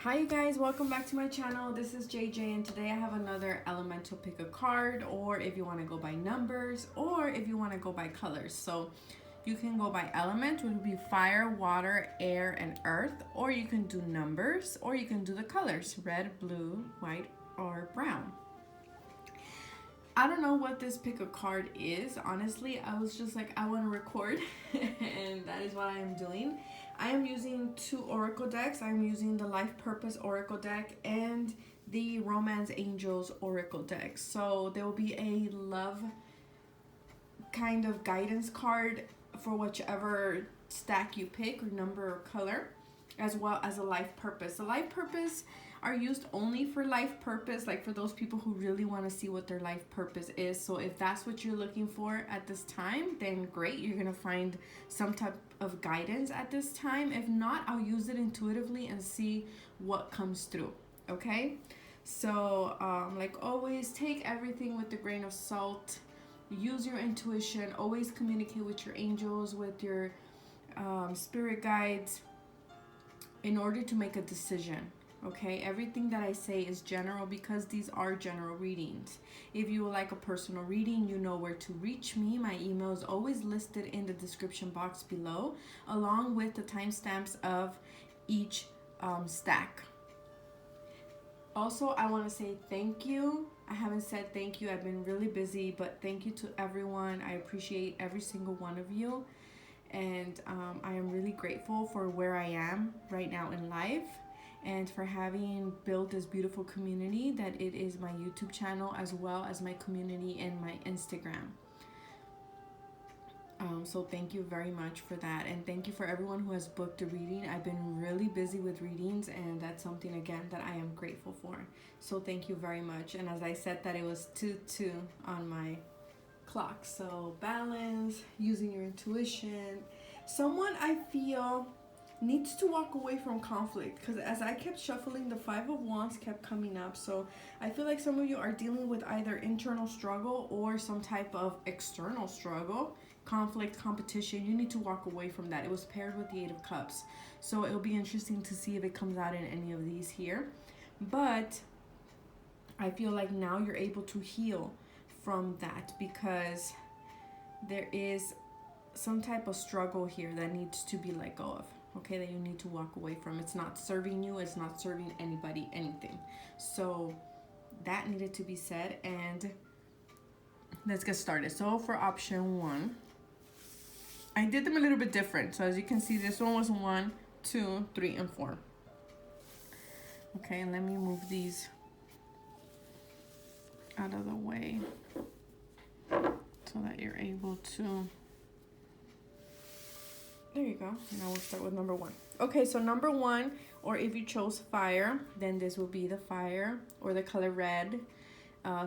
Hi you guys, welcome back to my channel. This is JJ and today I have another elemental pick a card, or if you want to go by numbers, or if you want to go by colors. So you can go by element, which would be fire, water, air, and earth, or you can do numbers, or you can do the colors, red, blue, white, or brown. I don't know what this pick a card is. Honestly, I was just like, I want to record and that is what I am doing. I am using two oracle decks. I'm using the Life Purpose Oracle deck and the Romance Angels Oracle deck. So there will be a love kind of guidance card for whichever stack you pick, or number or color, as well as a life purpose. The life purpose are used only for life purpose, like for those people who really want to see what their life purpose is. So if that's what you're looking for at this time, then great, you're gonna find some type of guidance at this time. If not, I'll use it intuitively and see what comes through. Okay, so like always, take everything with a grain of salt. Use your intuition. Always communicate with your angels, with your spirit guides, in order to make a decision. Okay, everything that I say is general because these are general readings. If you would like a personal reading, you know where to reach me. My email is always listed in the description box below, along with the timestamps of each stack. Also, I want to say thank you. I haven't said thank you. I've been really busy, but thank you to everyone. I appreciate every single one of you. And I am really grateful for where I am right now in life, and for having built this beautiful community that it is my YouTube channel, as well as my community and my Instagram. So thank you very much for that, and thank you for everyone who has booked a reading. I've been really busy with readings, and that's something again that I am grateful for. So thank you very much. And as I said that it was 2-2 on my clock. So balance, using your intuition. Someone I feel needs to walk away from conflict, because as I kept shuffling, the Five of Wands kept coming up. So I feel like some of you are dealing with either internal struggle or some type of external struggle, conflict, competition. You need to walk away from that. It was paired with the Eight of Cups, so it'll be interesting to see if it comes out in any of these here. But I feel like now you're able to heal from that, because there is some type of struggle here that needs to be let go of. Okay, that you need to walk away from. It's not serving you, it's not serving anybody anything. So that needed to be said, and let's get started. So for option 1, I did them a little bit different. So as you can see, this one was 1, 2, 3, and 4. Okay, and let me move these out of the way so that you're able to. There you go. Now we'll start with number 1. Okay, so number 1, or if you chose fire, then this will be the fire, or the color red.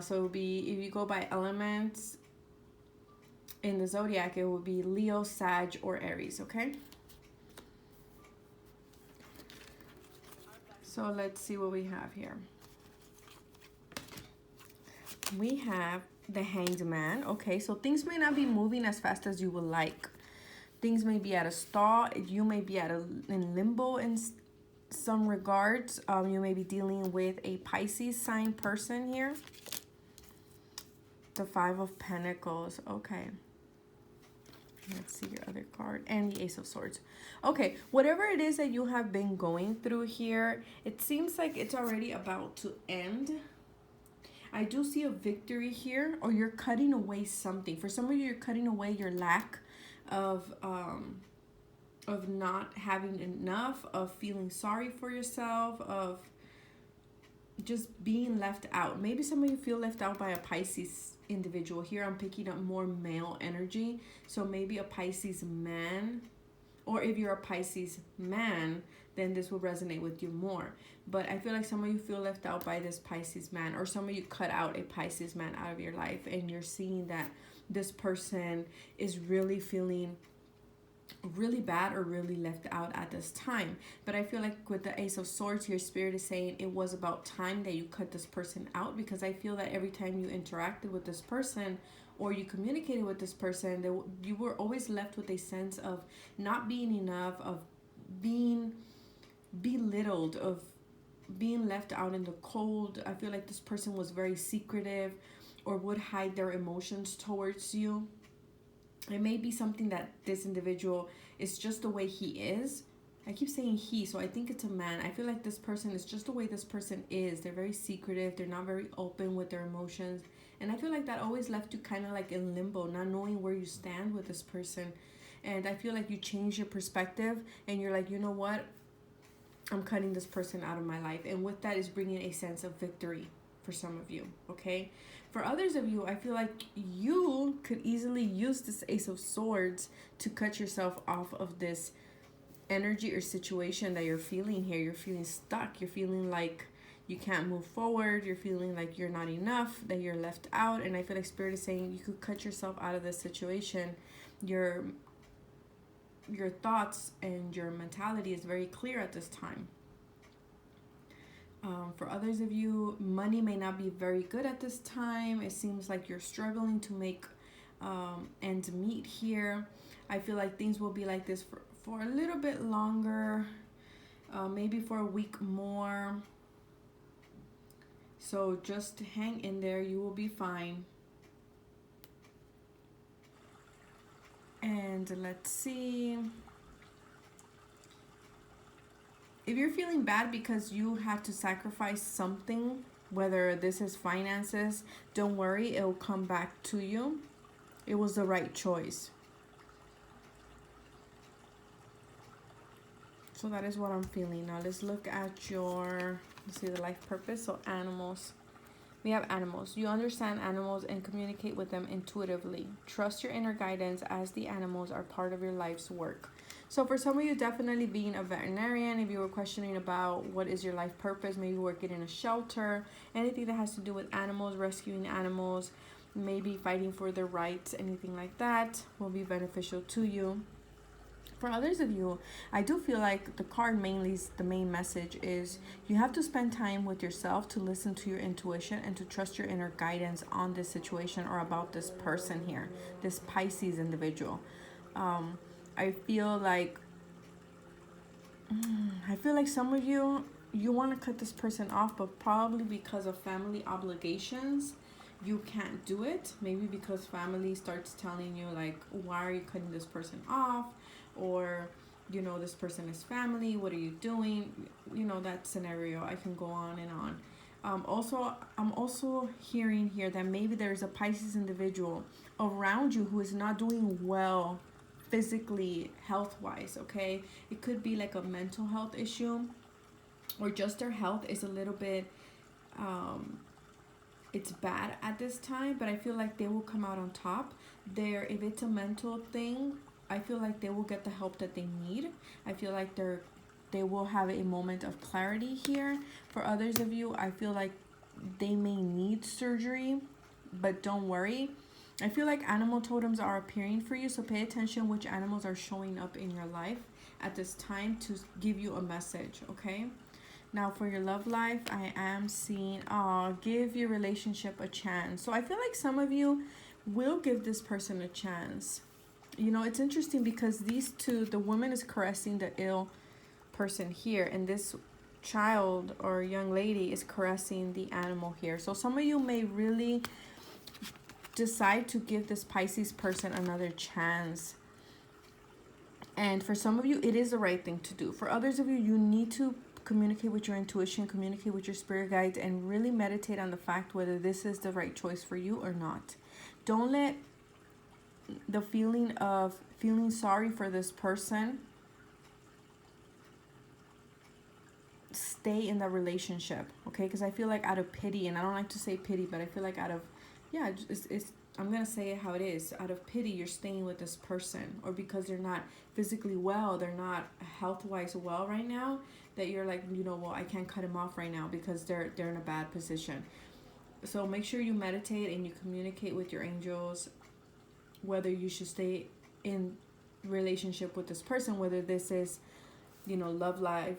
So it will be, if you go by elements in the zodiac, it will be Leo, Sag, or Aries. Okay, so let's see what we have here. We have the Hanged Man. Okay, so things may not be moving as fast as you would like. Things may be at a stall. You may be in limbo in some regards. You may be dealing with a Pisces sign person here. The Five of Pentacles. Okay. Let's see your other card. And the Ace of Swords. Okay, whatever it is that you have been going through here, it seems like it's already about to end. I do see a victory here, or you're cutting away something. For some of you, you're cutting away your lack of not having enough, of feeling sorry for yourself, of just being left out. Maybe some of you feel left out by a Pisces individual. Here I'm picking up more male energy, so maybe a Pisces man, or if you're a Pisces man, then this will resonate with you more. But I feel like some of you feel left out by this Pisces man, or some of you cut out a Pisces man out of your life, and you're seeing that this person is really feeling really bad or really left out at this time. But I feel like with the Ace of Swords here, Spirit is saying it was about time that you cut this person out, because I feel that every time you interacted with this person or you communicated with this person, you were always left with a sense of not being enough, of being belittled, of being left out in the cold. I feel like this person was very secretive or would hide their emotions towards you. It may be something that this individual is just the way he is. I keep saying he, so I think it's a man. I feel like this person is just the way this person is. They're very secretive. They're not very open with their emotions. And I feel like that always left you kind of like in limbo, not knowing where you stand with this person. And I feel like you change your perspective and you're like, you know what? I'm cutting this person out of my life. And with that is bringing a sense of victory for some of you, okay? For others of you, I feel like you could easily use this Ace of Swords to cut yourself off of this energy or situation that you're feeling here. You're feeling stuck. You're feeling like you can't move forward. You're feeling like you're not enough, that you're left out. And I feel like Spirit is saying you could cut yourself out of this situation. Your thoughts and your mentality is very clear at this time. For others of you, money may not be very good at this time. It seems like you're struggling to make ends meet here. I feel like things will be like this for a little bit longer, maybe for a week more. So just hang in there. You will be fine. And let's see. If you're feeling bad because you had to sacrifice something, whether this is finances, don't worry, it will come back to you. It was the right choice. So that is what I'm feeling. Now let's look at let's see the life purpose. So animals. We have animals. You understand animals and communicate with them intuitively. Trust your inner guidance as the animals are part of your life's work. So for some of you, definitely being a veterinarian, if you were questioning about what is your life purpose, maybe working in a shelter, anything that has to do with animals, rescuing animals, maybe fighting for their rights, anything like that will be beneficial to you. For others of you, I do feel like the card mainly, the main message is you have to spend time with yourself to listen to your intuition and to trust your inner guidance on this situation or about this person here, this Pisces individual. I feel like some of you want to cut this person off, but probably because of family obligations, you can't do it. Maybe because family starts telling you like, why are you cutting this person off? Or, you know, this person is family. What are you doing? You know, that scenario. I can go on and on. I'm also hearing here that maybe there's a Pisces individual around you who is not doing well physically, health-wise, okay? It could be like a mental health issue or just their health is a little bit, it's bad at this time, but I feel like they will come out on top. If it's a mental thing, I feel like they will get the help that they need. I feel like they will have a moment of clarity here. For others of you, I feel like they may need surgery, but don't worry. I feel like animal totems are appearing for you, so pay attention which animals are showing up in your life at this time to give you a message, okay? Now for your love life, I am seeing, give your relationship a chance. So I feel like some of you will give this person a chance. You know, it's interesting because these two, the woman is caressing the ill person here, and this child or young lady is caressing the animal here. So some of you may really decide to give this Pisces person another chance. And for some of you, it is the right thing to do. For others of you, you need to communicate with your intuition, communicate with your spirit guides, and really meditate on the fact whether this is the right choice for you or not. Don't let the feeling of feeling sorry for this person stay in the relationship, okay? Because I feel like out of pity, and I don't like to say pity, but I feel like out of, yeah, I'm gonna say it how it is. Out of pity, you're staying with this person, or because they're not physically well, they're not health-wise well right now, that you're like, you know, well, I can't cut him off right now because they're in a bad position. So make sure you meditate and you communicate with your angels whether you should stay in relationship with this person, whether this is, you know, love life,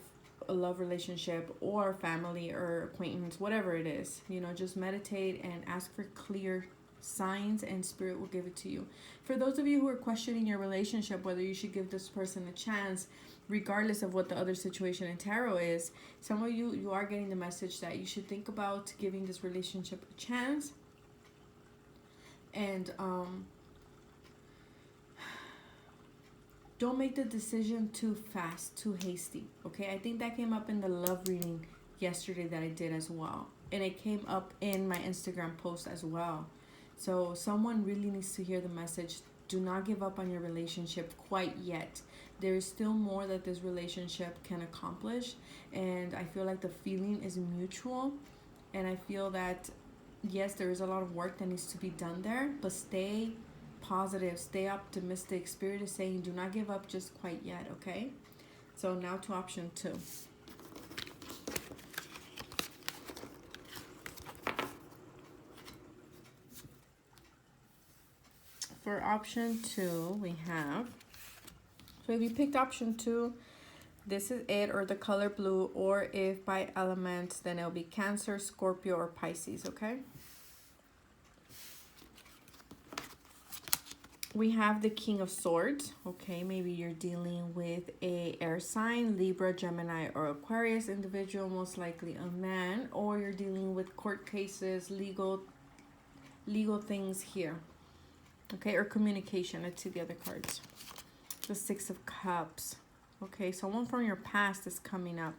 a love relationship, or family or acquaintance, whatever it is. You know, just meditate and ask for clear signs and spirit will give it to you. For those of you who are questioning your relationship, whether you should give this person a chance, regardless of what the other situation in tarot is, some of you are getting the message that you should think about giving this relationship a chance. And don't make the decision too fast, too hasty. Okay, I think that came up in the love reading yesterday that I did as well, and it came up in my Instagram post as well. So someone really needs to hear the message. Do not give up on your relationship quite yet. There is still more that this relationship can accomplish, and I feel like the feeling is mutual, and I feel that yes, there is a lot of work that needs to be done there, but stay positive, stay optimistic. Spirit is saying do not give up just quite yet. Okay, so now to option 2. For option 2 we have, so if you picked option 2, this is it, or the color blue, or if by elements, then it'll be Cancer, Scorpio, or Pisces. Okay, we have the King of Swords. Okay, maybe you're dealing with a air sign, Libra, Gemini, or Aquarius individual, most likely a man, or you're dealing with court cases, legal things here. Okay, or communication. Let's see the other cards. The Six of Cups. Okay, someone from your past is coming up.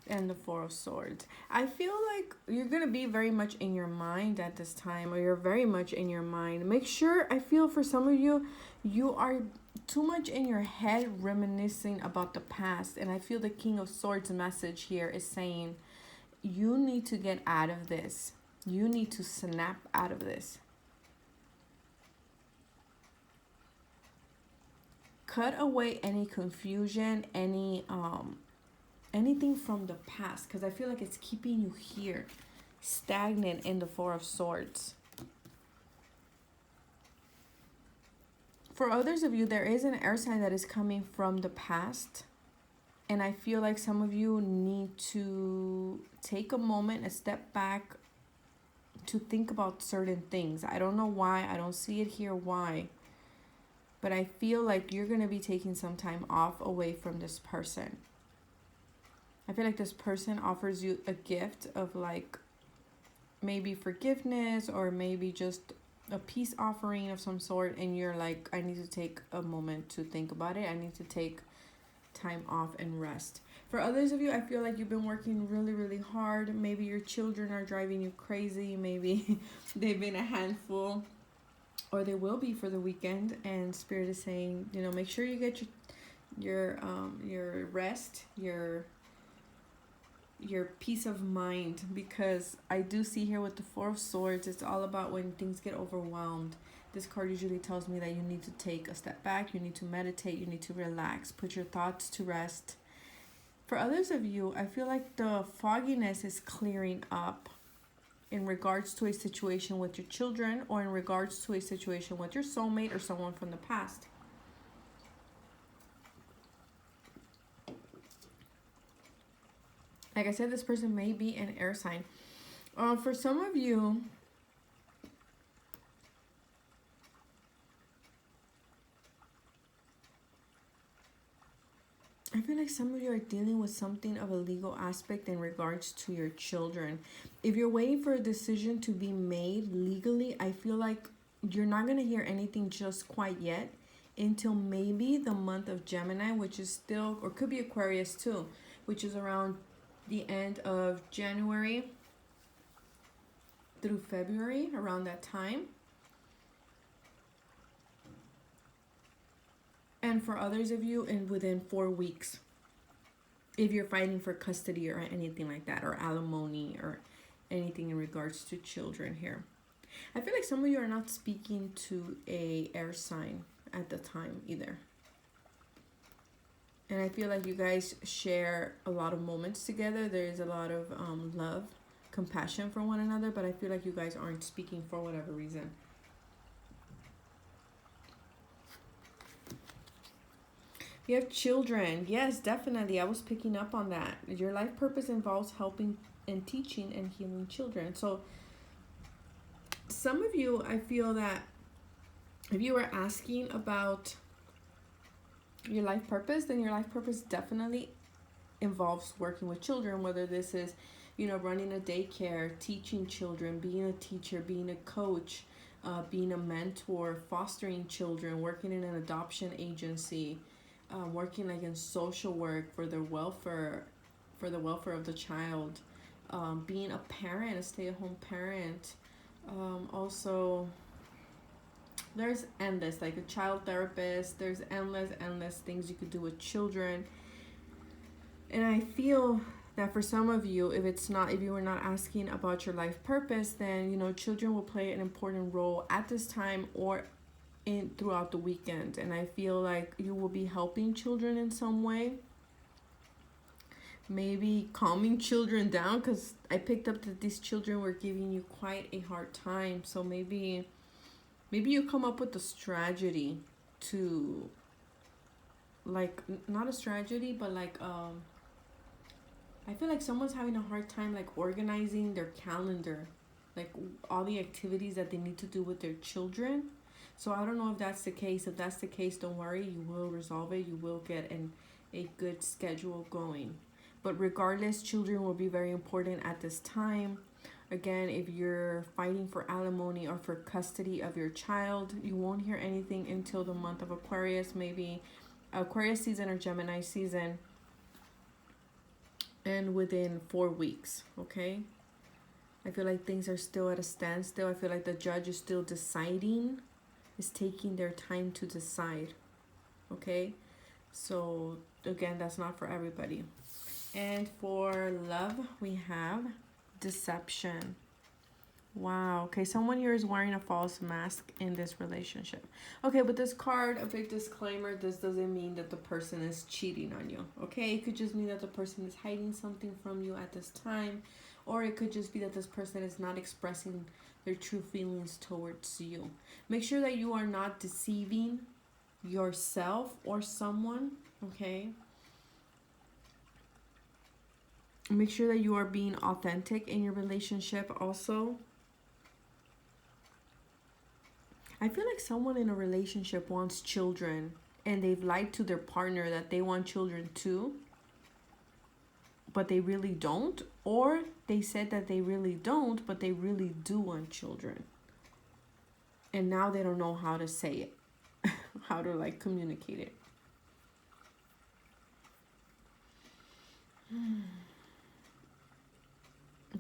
And the Four of Swords. I feel like you're going to be very much in your mind at this time, or you're very much in your mind. Make sure, I feel for some of you, you are too much in your head reminiscing about the past. And I feel the King of Swords message here is saying, you need to get out of this. You need to snap out of this. Cut away any confusion, anything from the past, because I feel like it's keeping you here, stagnant in the Four of Swords. For others of you, there is an air sign that is coming from the past, and I feel like some of you need to take a moment, a step back, to think about certain things. I don't know why. I don't see it here why. But I feel like you're going to be taking some time off away from this person. I feel like this person offers you a gift of like maybe forgiveness, or maybe just a peace offering of some sort. And you're like, I need to take a moment to think about it. I need to take time off and rest. For others of you, I feel like you've been working really, really hard. Maybe your children are driving you crazy. Maybe they've been a handful, or they will be for the weekend, and Spirit is saying, you know, make sure you get your rest, your peace of mind, because I do see here with the Four of Swords, it's all about when things get overwhelmed. This card usually tells me that you need to take a step back, you need to meditate, you need to relax, put your thoughts to rest. For others of you, I feel like the fogginess is clearing up in regards to a situation with your children, or in regards to a situation with your soulmate or someone from the past. Like I said, this person may be an air sign. For some of you, I feel like some of you are dealing with something of a legal aspect in regards to your children. If you're waiting for a decision to be made legally, I feel like you're not going to hear anything just quite yet until maybe the month of Gemini, which is still, or could be Aquarius too, which is around the end of January through February, around that time. And for others of you, within 4 weeks, if you're fighting for custody or anything like that, or alimony, or anything in regards to children here. I feel like some of you are not speaking to a air sign at the time either. And I feel like you guys share a lot of moments together. There is a lot of love, compassion for one another, but I feel like you guys aren't speaking for whatever reason. You have children. Yes, definitely. I was picking up on that. Your life purpose involves helping and teaching and healing children. So some of you, I feel that if you were asking about your life purpose, then your life purpose definitely involves working with children, whether this is, you know, running a daycare, teaching children, being a teacher, being a coach, being a mentor, fostering children, working in an adoption agency, working like in social work for their welfare, for the welfare of the child, being a parent, a stay-at-home parent. Also, there's endless, like a child therapist. There's endless things you could do with children. And I feel that for some of you, if you were not asking about your life purpose, then, you know, children will play an important role at this time or in throughout the weekend. And I feel like you will be helping children in some way, maybe calming children down, because I picked up that these children were giving you quite a hard time. So maybe you come up with a strategy to, like, not a strategy, but like I feel like someone's having a hard time like organizing their calendar, like all the activities that they need to do with their children. So I don't know if that's the case. If that's the case, don't worry, you will resolve it. You will get a good schedule going. But regardless, children will be very important at this time. Again, if you're fighting for alimony or for custody of your child, you won't hear anything until the month of Aquarius, maybe Aquarius season or Gemini season, and within 4 weeks. Okay, I feel like things are still at a standstill. I feel like the judge is still deciding, is taking their time to decide. Okay, so again, that's not for everybody. And for love, we have deception. Wow. Okay, someone here is wearing a false mask in this relationship. Okay, but this card, a big disclaimer, this doesn't mean that the person is cheating on you. Okay, it could just mean that the person is hiding something from you at this time, or it could just be that this person is not expressing their true feelings towards you. Make sure that you are not deceiving yourself or someone. Okay, make sure that you are being authentic in your relationship also. I feel like someone in a relationship wants children and they've lied to their partner that they want children too, but they really don't. Or they said that they really don't, but they really do want children. And now they don't know how to say it, how to like communicate it.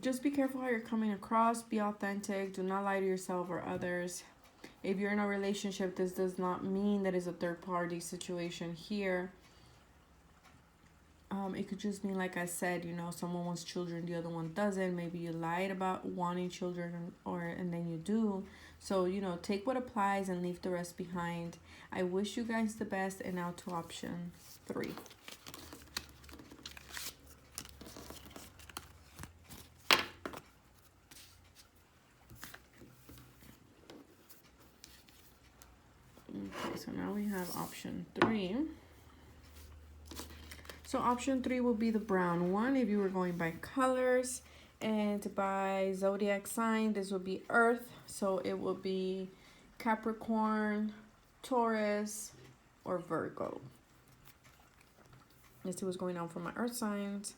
Just be careful how you're coming across. Be authentic. Do not lie to yourself or others. If you're in a relationship, this does not mean that it's a third party situation here. It could just mean, like I said, you know, someone wants children, the other one doesn't. Maybe you lied about wanting children, and then you do. So, you know, take what applies and leave the rest behind. I wish you guys the best. And now to option 3. Okay, so now we have option 3. So option 3 will be the brown one if you were going by colors, and by zodiac sign, this will be Earth. So it will be Capricorn, Taurus, or Virgo. Let's see what's going on for my Earth signs.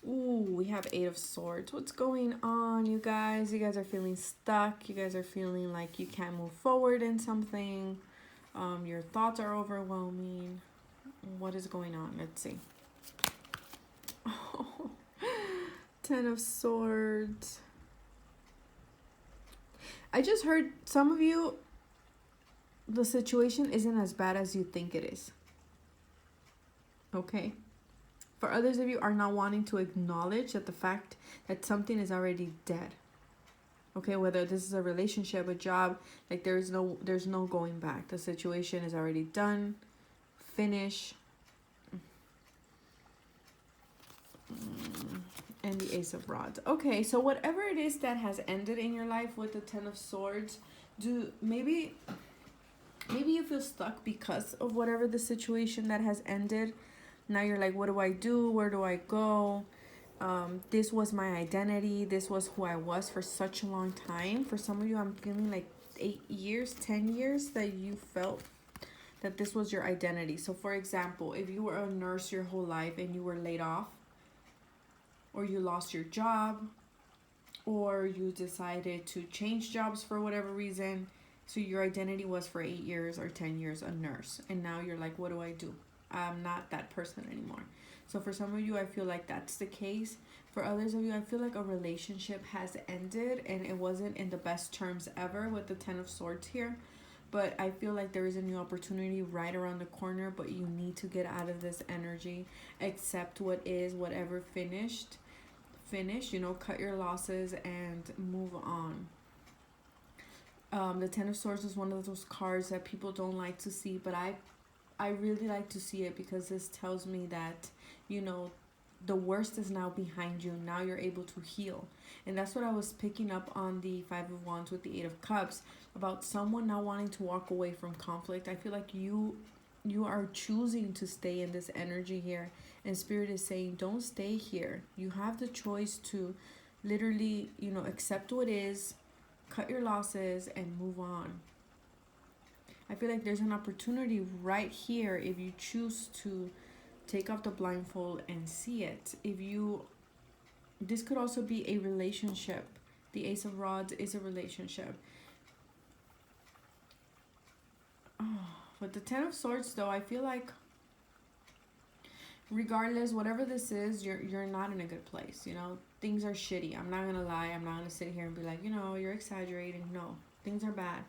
Ooh, we have 8 of Swords. What's going on, you guys? You guys are feeling stuck. You guys are feeling like you can't move forward in something. Your thoughts are overwhelming. What is going on? Let's see. Oh, 10 of Swords. I just heard some of you, the situation isn't as bad as you think it is. Okay? For others of you are not wanting to acknowledge that the fact that something is already dead. Okay, whether this is a relationship, a job, like there's no going back. The situation is already done, finish. And the Ace of Rods. Okay, so whatever it is that has ended in your life with the 10 of Swords, maybe you feel stuck because of whatever the situation that has ended. Now you're like, what do I do? Where do I go? This was my identity. This was who I was for such a long time. For some of you, I'm feeling like 8 years, 10 years that you felt that this was your identity. So for example, if you were a nurse your whole life and you were laid off, or you lost your job, or you decided to change jobs for whatever reason, so your identity was for 8 years or 10 years a nurse, and now you're like, what do I do? I'm not that person anymore. So for some of you, I feel like that's the case. For others of you, I feel like a relationship has ended and it wasn't in the best terms ever with the Ten of Swords here. But I feel like there is a new opportunity right around the corner, but you need to get out of this energy, accept what is, whatever finish, you know, cut your losses and move on. The Ten of Swords is one of those cards that people don't like to see, but I really like to see it, because this tells me that, you know, the worst is now behind you. Now you're able to heal. And that's what I was picking up on the Five of Wands with the Eight of Cups, about someone now wanting to walk away from conflict. I feel like you are choosing to stay in this energy here, and Spirit is saying, don't stay here. You have the choice to literally, you know, accept what is, cut your losses, and move on. I feel like there's an opportunity right here if you choose to take off the blindfold and see it. This could also be a relationship. The Ace of Rods is a relationship. With the Ten of Swords though, I feel like regardless, whatever this is, you're not in a good place, you know. Things are shitty. I'm not gonna lie. I'm not gonna sit here and be like, you know, you're exaggerating. No, things are bad.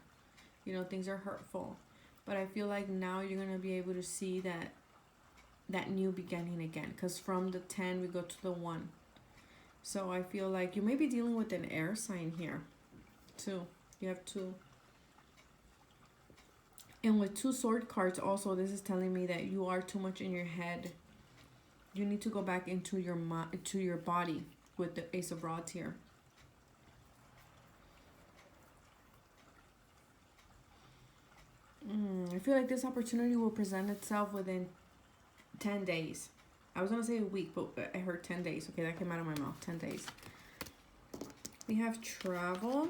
You know, things are hurtful. But I feel like now you're gonna be able to see that new beginning again, because from the 10 we go to the 1. So I feel like you may be dealing with an air sign here too. You have 2. And with 2 sword cards also, this is telling me that you are too much in your head. You need to go back into your body with the Ace of Rods here. I feel like this opportunity will present itself within 10 days. I was going to say a week, but I heard 10 days. Okay, that came out of my mouth. 10 days. We have travel.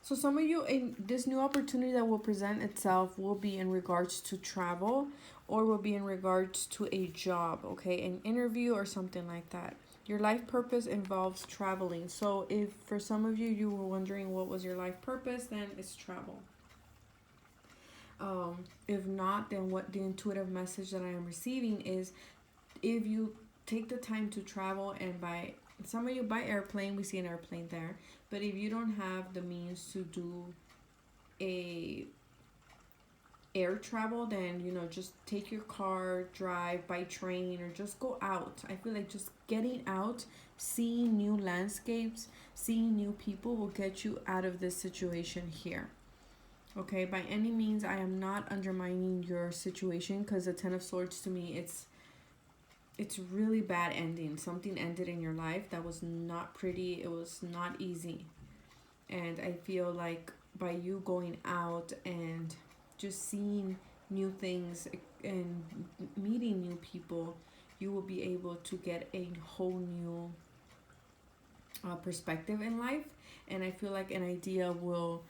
So some of you, in this new opportunity that will present itself will be in regards to travel, or will be in regards to a job, okay, an interview or something like that. Your life purpose involves traveling. So if for some of you, you were wondering what was your life purpose, then it's travel. If not, then what the intuitive message that I am receiving is, if you take the time to travel, and by some of you by airplane, we see an airplane there, but if you don't have the means to do a air travel, then, you know, just take your car, drive by train, or just go out. I feel like just getting out, seeing new landscapes, seeing new people will get you out of this situation here. Okay, by any means, I am not undermining your situation, because the Ten of Swords to me, it's really bad ending. Something ended in your life that was not pretty. It was not easy. And I feel like by you going out and just seeing new things and meeting new people, you will be able to get a whole new perspective in life. And I feel like an idea will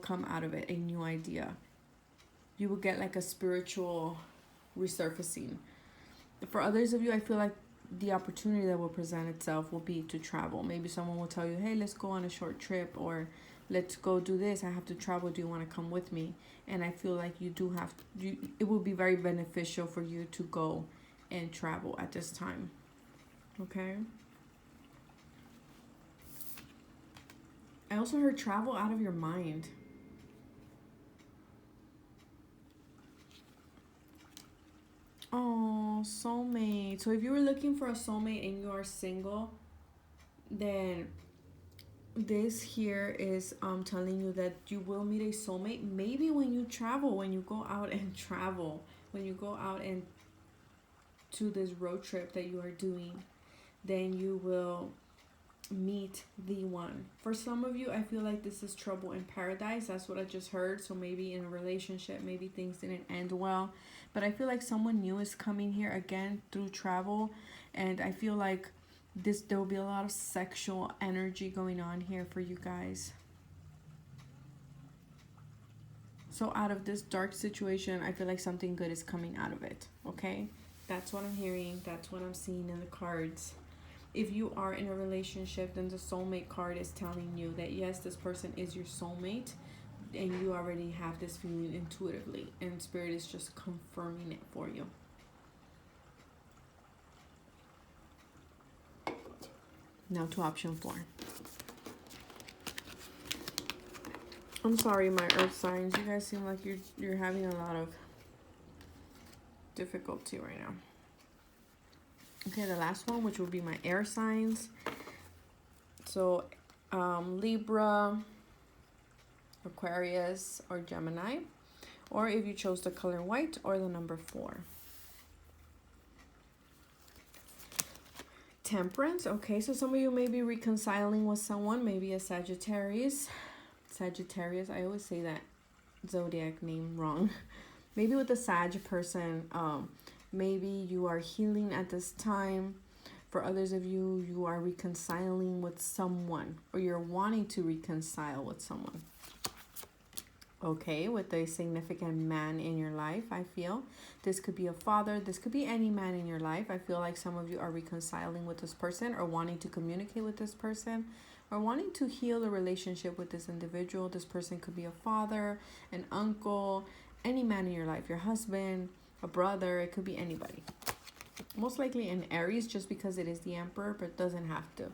come out of it, a new idea. You will get like a spiritual resurfacing. For others of you, I feel like the opportunity that will present itself will be to travel. Maybe someone will tell you, hey, let's go on a short trip, or let's go do this. I have to travel. Do you want to come with me? And I feel like you do have to, it will be very beneficial for you to go and travel at this time. Okay. I also heard travel out of your mind. Oh, soulmate. So if you were looking for a soulmate and you are single, then this here is telling you that you will meet a soulmate. Maybe when you travel, when you go out and travel, when you go out and to this road trip that you are doing, then you will meet the one. For some of you, I feel like this is trouble in paradise. That's what I just heard. So maybe in a relationship, maybe things didn't end well, but I feel like someone new is coming here again through travel. And I feel like there will be a lot of sexual energy going on here for you guys. So out of this dark situation, I feel like something good is coming out of it, okay? That's what I'm hearing. That's what I'm seeing in the cards. If you are in a relationship, then the soulmate card is telling you that yes, this person is your soulmate, and you already have this feeling intuitively, and Spirit is just confirming it for you. Now to option 4. I'm sorry, my earth signs. You guys seem like you're having a lot of difficulty right now. Okay, the last one, which will be my air signs. So, Libra, Aquarius, or Gemini. Or if you chose the color white or the number 4. Temperance. Okay, so some of you may be reconciling with someone, maybe a Sagittarius. Sagittarius, I always say that zodiac name wrong. Maybe with a Sag person, maybe you are healing at this time. For others of you, you are reconciling with someone, or you're wanting to reconcile with someone. Okay, with a significant man in your life, I feel. This could be a father. This could be any man in your life. I feel like some of you are reconciling with this person, or wanting to communicate with this person, or wanting to heal the relationship with this individual. This person could be a father, an uncle, any man in your life, your husband, a brother. It could be anybody. Most likely an Aries, just because it is the Emperor, but it doesn't have to.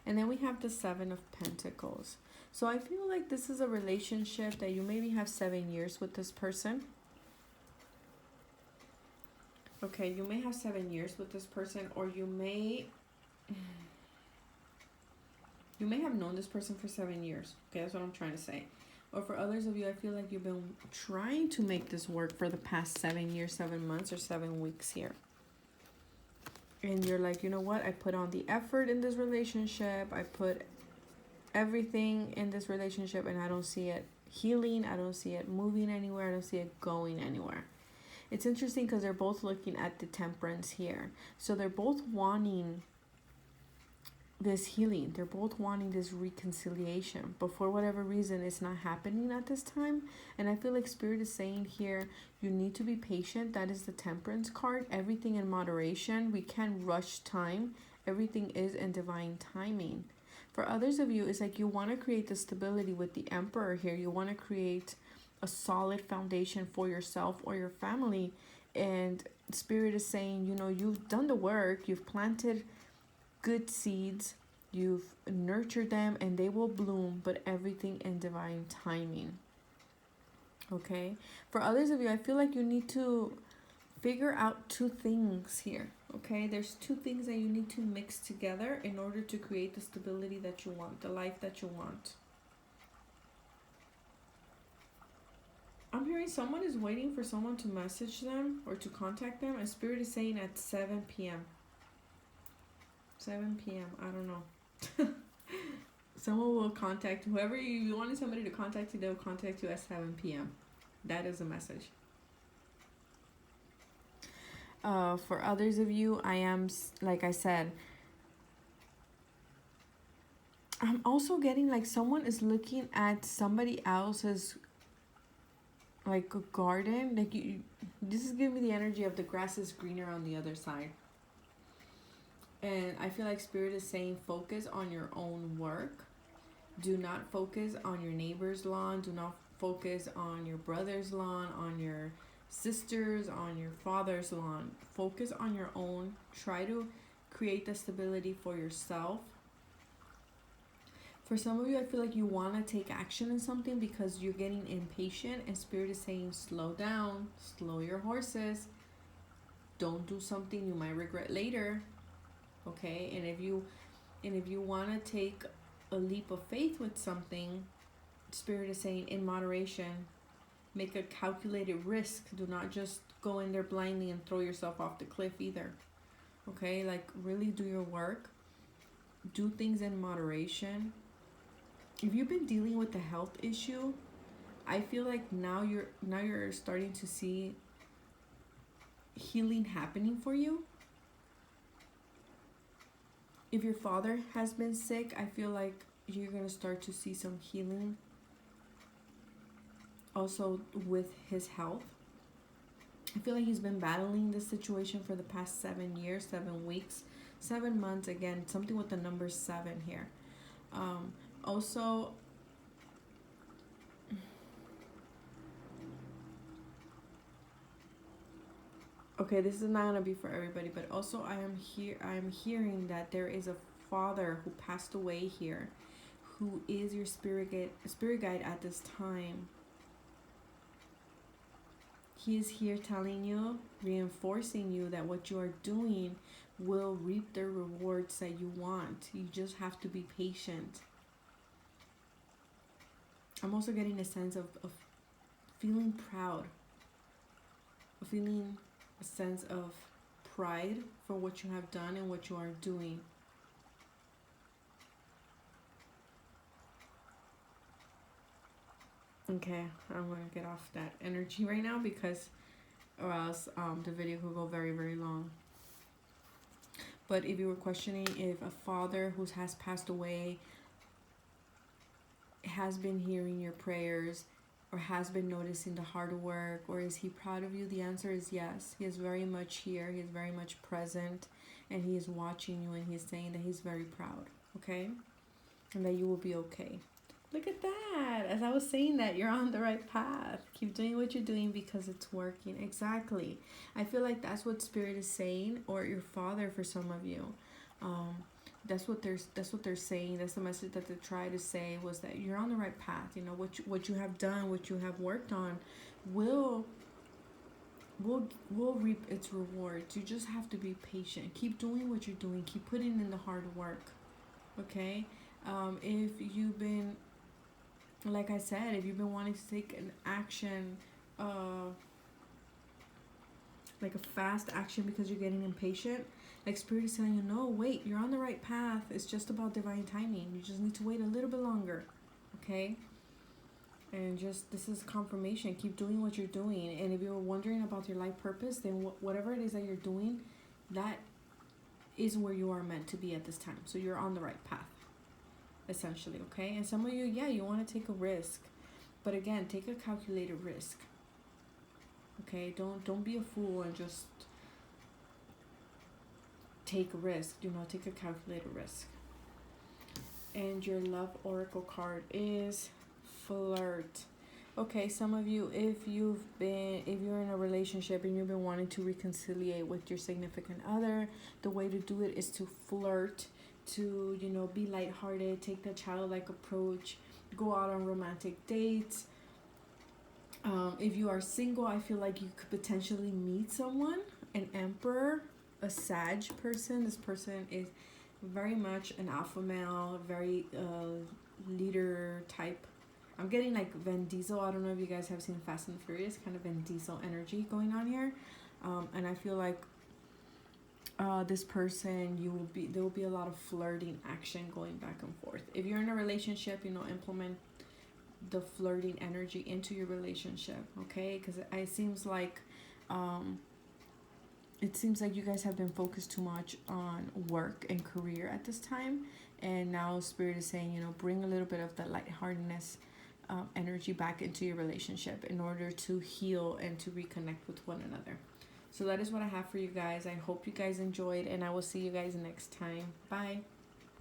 And then we have the 7 of Pentacles. So I feel like this is a relationship that you maybe have 7 years with this person. Okay, you may have 7 years with this person, or you may have known this person for 7 years. Okay, that's what I'm trying to say. Or for others of you, I feel like you've been trying to make this work for the past 7 years, 7 months, or 7 weeks here. And you're like, you know what? I put on the effort in this relationship. I put everything in this relationship, and I don't see it healing. I don't see it moving anywhere. I don't see it going anywhere. It's interesting because they're both looking at the Temperance here. So they're both wanting this healing. They're both wanting this reconciliation, but for whatever reason, it's not happening at this time. And I feel like Spirit is saying here, you need to be patient. That is the Temperance card. Everything in moderation. We can't rush time. Everything is in divine timing. For others of you, it's like you want to create the stability with the Emperor here. You want to create a solid foundation for yourself or your family. And Spirit is saying, you know, you've done the work. You've planted good seeds, you've nurtured them, and they will bloom, but everything in divine timing. Okay, for others of you, I feel like you need to figure out 2 things here. Okay, there's 2 things that you need to mix together in order to create the stability that you want, the life that you want. I'm hearing someone is waiting for someone to message them or to contact them, and Spirit is saying at 7 p.m. 7 p.m. I don't know. Someone will contact whoever you wanted somebody to contact you. They'll contact you at 7 p.m. That is a message. For others of you, I am, like I said, I'm also getting like someone is looking at somebody else's like a garden. Like this is giving me the energy of the grass is greener on the other side. And I feel like Spirit is saying focus on your own work. Do not focus on your neighbor's lawn. Do not focus on your brother's lawn, on your sister's, on your father's lawn. Focus on your own. Try to create the stability for yourself. For some of you, I feel like you want to take action in something because you're getting impatient, and Spirit is saying slow down, slow your horses. Don't do something you might regret later. Okay, and if you want to take a leap of faith with something, Spirit is saying in moderation, make a calculated risk. Do not just go in there blindly and throw yourself off the cliff either. Okay, like really do your work. Do things in moderation. If you've been dealing with a health issue, I feel like now you're starting to see healing happening for you. If your father has been sick, I feel like you're going to start to see some healing Also with his health. I feel like he's been battling this situation for the past 7 years, 7 weeks, 7 months. Again, something with the number 7 here. Also, okay, this is not gonna be for everybody, but also I am hearing that there is a father who passed away here, who is your spirit guide at this time. He is here telling you, reinforcing you that what you are doing will reap the rewards that you want. You just have to be patient. I'm also getting a sense of feeling proud, of feeling a sense of pride for what you have done and what you are doing. Okay, I'm gonna get off that energy right now because or else the video could go very, very long. But if you were questioning if a father who has passed away has been hearing your prayers or has been noticing the hard work, or is he proud of you, the answer is yes. He is very much here, he is very much present, and he is watching you, and he's saying that he's very proud, okay? And that you will be okay. Look at that. As I was saying that, you're on the right path. Keep doing what you're doing because it's working. Exactly. I feel like that's what Spirit is saying, or your father for some of you. That's what they're saying. That's the message that they try to say, was that you're on the right path. You know, what you have done, what you have worked on will reap its rewards. You just have to be patient. Keep doing what you're doing. Keep putting in the hard work. Okay? If you've been, like I said, if you've been wanting to take an action, like a fast action because you're getting impatient, like Spirit is telling you, no, wait, you're on the right path. It's just about divine timing. You just need to wait a little bit longer, okay? And just, this is confirmation. Keep doing what you're doing. And if you were wondering about your life purpose, then whatever it is that you're doing, that is where you are meant to be at this time. So you're on the right path, essentially, okay? And some of you, yeah, you want to take a risk. But again, take a calculated risk. Okay? Don't be a fool and just take a risk. You know, take a calculated risk. And your love oracle card is flirt. Okay, some of you, if you're in a relationship and you've been wanting to reconcile with your significant other, the way to do it is to flirt, to, you know, be lighthearted, take the childlike approach, go out on romantic dates. If you are single, I feel like you could potentially meet someone, an emperor, a Sag person. This person is very much an alpha male, very leader type. I'm getting like Vin Diesel. I don't know if you guys have seen Fast and Furious, kind of Vin Diesel energy going on here. And I feel like this person, there will be a lot of flirting action going back and forth. If you're in a relationship, you know, implement the flirting energy into your relationship, okay? Because it seems like you guys have been focused too much on work and career at this time, and now Spirit is saying, you know, bring a little bit of that lightheartedness energy back into your relationship in order to heal and to reconnect with one another. So that is what I have for you guys. I hope you guys enjoyed, and I will see you guys next time. Bye.